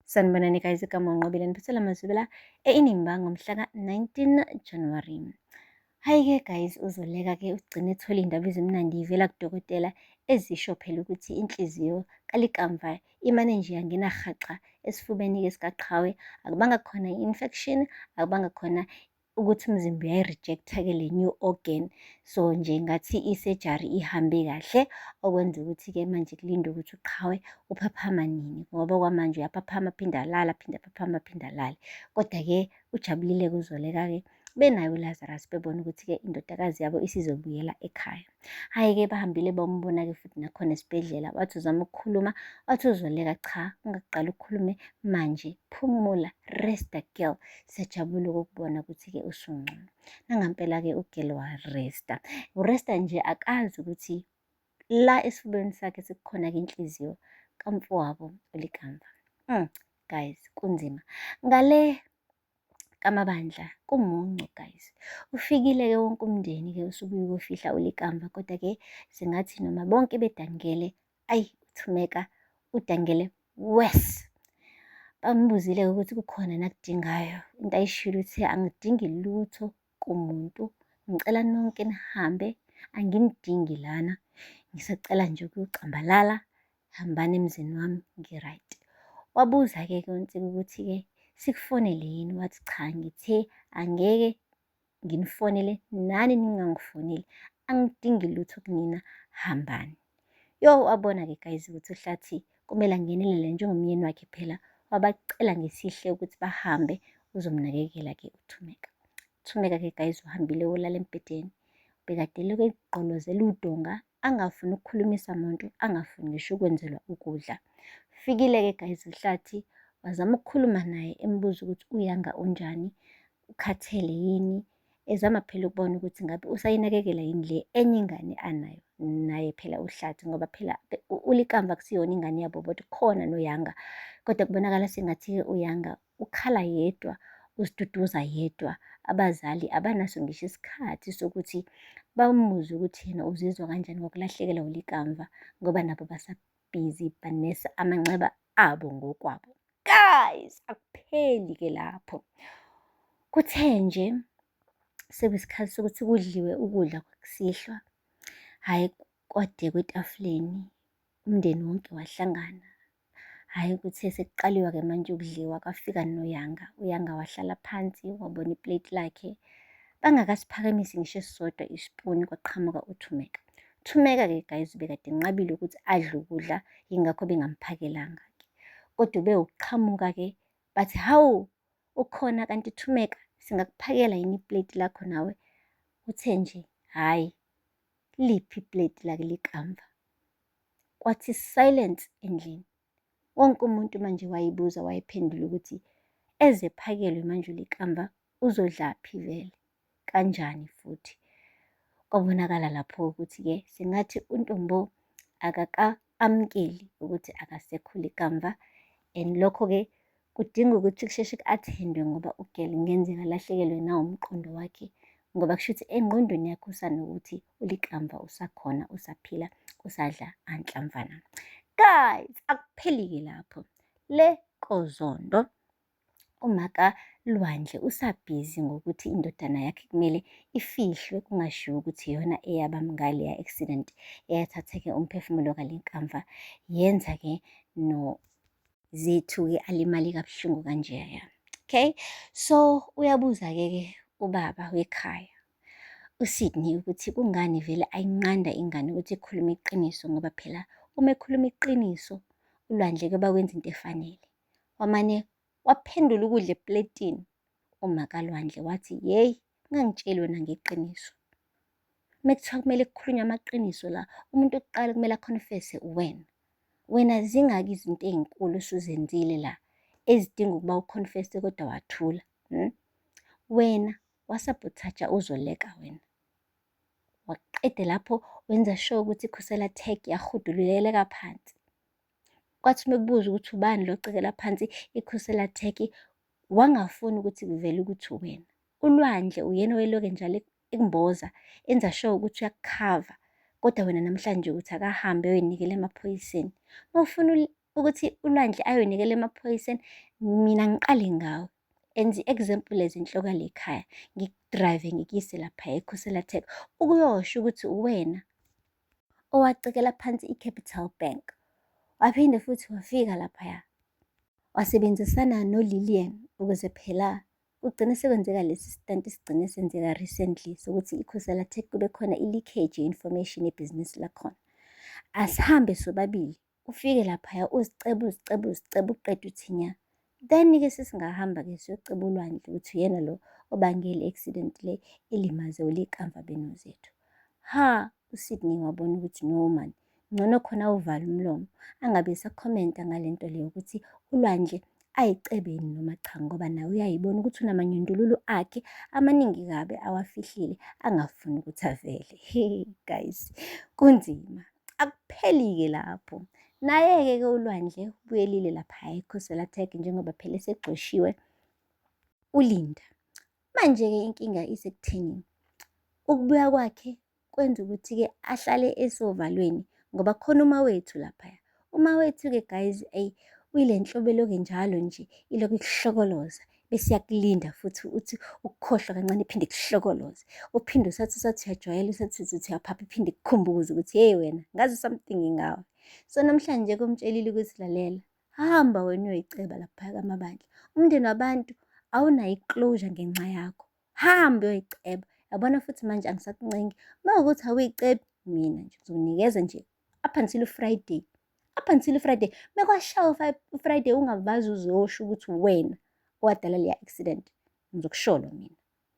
Sanibonani guys, igama unqobile niphathela amazwi la e-Inimba ngomhla ka-19 January. Hayi-ke guys, uZoleka-ke ugcine ethola iy'ndaba ezimnandi ivela kudokotela ezisho phela ukuthi inhliziyo kalikamva imane nje yangena rhaxa esifubeni-ke sikaqhawe, akubanga khona i-infection, akubanga khona ukuthi umzimba uyayi-reject-a-ke le new organ. So nje ngathi i-surgery ihambe kahle, okwenza ukuthi-ke manje kulindwe ukuthi uqhawe uphaphama nini, ngoba kwamanje uyaphaphama aphinde alale, aphinde aphaphame aphinde alale. Kodwa-ke ujabulile-ke uZoleka-ke benayo uLazarus, bebona ukuthi-ke indodakazi yabo isizobuyela ekhaya. Hhayi-ke bahambile bayombona-ke futhi nakhona esibhedlela, wathi uzama ukukhuluma, wathi uZoleka cha, ungaqali ukhulume manje, phumula, resta girl, siyajabula ukukubona ukuthi-ke usungcono. Nangampela-ke ugirl waresta, uresta nje akazi ukuthi la esifubeni sakhe sekukhona-ke inhliziyo kamfowabo uLikamva. Guys, kunzima. Ngale kaMabandla kumuncu guys. Ufikile-ke wonke umndeni-ke usubuye ukufihla uLikamva, kodwa-ke singathi noma bonke bedangele, ayi uThumeka udangele worse. Bambuzile-ke ukuthi kukhona nakudingayo, into ayishilo ukuthi angidingi lutho kumuntu, ngicela nonke nihambe, anginidingi lana, ngisacela nje ukuyocambalala, hambani emzini wami ngi-right. Wabuza-ke uNtsika ukuthi-ke sikufonele yini, wathi cha, ngithe angeke nginifonele nani ningangifoneli, angidingi lutho kunina, hambani. Yo, wabona-ke guys ukuthi uhlathi kumele angenelele njengomyeni wakhe phela, wabacela ngesihle ukuthi bahambe uzomnakekela-ke uThumeka. uThumeka-ke guys uhambile wolala embhedeni, bekadele-ke egqolozela udonga, angafuni ukukhulumisa muntu, angafuni ngisho ukwenzelwa ukudla. Fikile-ke guys uhlathi wazama ukukhuluma naye, embuza ukuthi uyanga unjani, ukhathele yini, ezama phela ukubona ukuthi ngabe usayinakekela yini le enye ingane anayo naye phela uhlathi, ngoba phela uLikamva akusiyona ingane yabo bodwa, khona noYanga, kodwa kubonakala sengathi-ke uYanga ukhala yedwa, uziduduza yedwa. Abazali abanaso ngisho isikhathi sokuthi bamuze ukuthi yena uzizwa kanjani ngokulahlekelwa uLikamva, ngoba nabo basabhizi banesa amanxeba abo ngokwabo. Guys, akupheli-ke lapho. Kuthe nje sekuyisikhathi sokuthi kudliwe ukudla kwakusihlwa, hhayi kwade kwetafuleni umndeni wonke wahlangana. Hhayi kuthe sekuqaliwa-ke manje ukudliwa, kwafika noYanga, uYanga wahlala phansi wabona iplate lakhe, bangakasiphakamisi ngisho esisodwa isipuni kwaqhamuka uThumeka. uThumeka-ke guys bekade enqabile ukuthi adle ukudla, yingakho bengamphakelanga-ke, kodwa bewukuqhamuka-ke bathi, hawu ukhona kanti Thumeka, singakuphakela yini iplate lakho nawe? Uthe nje hhayi, liphi iplate lake Likamva? Kwathi silence endlini. Wonke umuntu manje wayibuza, wayephendula ukuthi eze phakelwe manje uLikamva uzodlaphi vele, kanjani futhi. Kwabonakala lapho ukuthi-ke singathi uNtombo akaka-amukeli ukuthi akasekho uLikamva, and lokho-ke kudinga ukuthi kusheshe ku-attend-we ngoba ugirl kungenzeka alahlekelwe nawumqondo wakhe, ngoba kusho ukuthi engqondweni yakhe usanokuthi uLikamva usakhona, usaphila, usadla anhlamvana. Guys, akupheli-ke lapho. Le Kozondo umaka Lwandle usabhizi ngokuthi indodana yakhe kumele ifihlwe, kungashiwo ukuthi iyona eyabamngale ya-accident eyathatha-ke umphefumulo kaLikamva, yenza-ke noZethu-ke alimale kabuhlungu kanjeya. Okay, so uyabuza-ke ubaba wekhaya uSidney ukuthi kungani vele ayinqanda ingane ukuthi ikhulume iqiniso, ngoba phela uma ekhuluma iqiniso uLwandle-ke bawenza into efanele. Wamane waphendula ukudla epletini. Umaka Lwandle wathi yeyi, ungangitsheli wena ngeqiniso. Mekuthiwa kumele kukhulunywe amaqiniso la, umuntu oqala kumele akhonfese uwena. Wena zingaki izinto ey'nkulu usuzenzile la ezidinga ukuba ukhonfese kodwa wathula. Wena wasabhuthaja uZoleka wena. Waqede lapho wenza sure ukuthi ikhusela tag yahudululeleka phansi. Kwathi mekubuza ukuthi ubani lo ocekela phansi ikhusela tag, wangafuni ukuthi kuvele ukuthi uwena. uLwandle uyena oweloke njalo ekumboza, enza sure ukuthi uyakukhava, kodwa wena namhlanje uthi akahambe uyoyinikela emaphoyiseni. Uma ufuna ukuthi ulwandle ayonikela emaphoyiseni, mina ngiqale ngawo. Enza i-example ezinhloko lekhaya, ngikudrayive ngikuyise laphaya eKhoselatech, ukuyosho ukuthi uwena owacekela phansi i-Capital Bank. Waphinde futhi wafika laphaya wasebenzisana no-Lilian ukuze phela kugcine sekwenzeka lesi sitanti sigcine senzeka recently sokuthi iKhoselatech kube khona i-leakage ye-information yebhizinisi lakhona. Asihambe sobabili, ufike laphaya uzicebe uqede uthinya. Then-ke sesingahamba-ke siyoceba ulwandle ukuthi uyena lo obangela i-accident le elimaze ulikamva beno zethu. uSydney wabona ukuthi no man, ngcono khona uvala umlomo, angabe esakhomenta ngale nto leyo ukuthi ulwandle ayicebeni noma cha, ngoba nawe uyayibona ukuthi unamanyundululu akhe amaningi kabe awafihlile angafuni ukuthi avele. Guys, kunzima. Akupheli-ke lapho. Naye-ke ulwandle ubuyelile laphaya eKhoselatech njengoba phela esegxoshiwe uLinda. Manje-ke inkinga isekuthenini ukubuya kwakhe kwenza ukuthi-ke ahlale esovalweni ngoba khona uma wethu laphaya. Uma wethu-ke guys, uyile nhlobo eloke njalo nje iloku ikuhlokoloza bese iyakulinda futhi uthi ukukhohlwa kancane iphinde ikuhlokoloze. Uphinde usathi uyajwayela, usathi uyaphapha iphinde ikukhumbuze ukuthi hey wena, ngazi something ngawe. So namhlanje kumtshelile ukuthi lalela, hamba wena uyoyiceba laphaya kamabandla. Umndeni wabantu awunayo i-closure ngenxa yakho. Hamba uyoyiceba. Yabona futhi manje angisakuncengi. Mawukuthi awuyicebi, mina nje ngizokunikeza nje up until uFriday. Up until uFriday. Mekwashawa uFriday ungavazi uzosho ukuthi wena owadala leya accident. Ngizokusholo mina.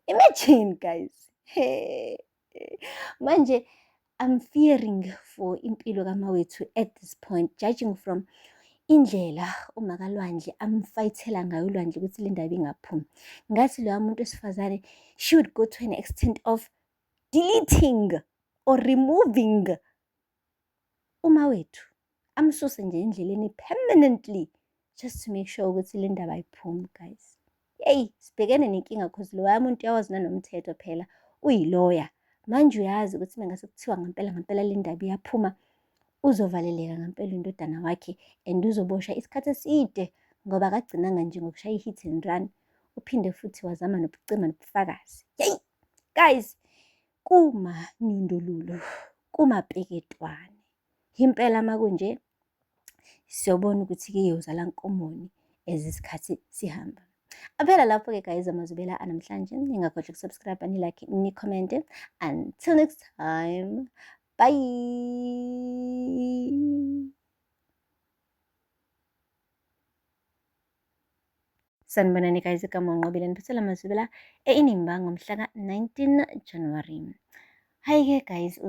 Imagine guys. Manje I'm fearing for impilo kamawethu at this point, judging from indlela uMakalwandle amfayithela ngayo ulwandle ukuthi le ndaba ingaphumi. Ngathi loya muntu wesifazane should go to an extent of deleting or removing umawethu, amsuse nje endleleni permanently, just to make sure ukuthi le ndaba ayiphumi guys. Sibhekene nenkinga because loya muntu uyawazi nanomthetho phela, uyiloya. Manje uyazi ukuthi mengase kuthiwa ngampela le ndaba iyaphuma, uzovaleleka ngampela indodana wakhe and uzoboshwa isikhathi eside ngoba akagcinanga nje ngokushaya i-hit and run, uphinde futhi wazama nobucima nobufakazi. Guys, kumanyundululo, kumapeketwane. Impela makunje siyobona ukuthi-ke iyozala nkomoni as isikhathi sihamba. Aphela lapho-ke guys amazubela anamhlanje. Ningakhohlwa ukusubscribe, ni-like, ni-comment. Until next time, bye. Sanibonani guys, igama uNqobile niphethela amazubela eInimba ngomhla ka-19 January. Hayi-ke guys,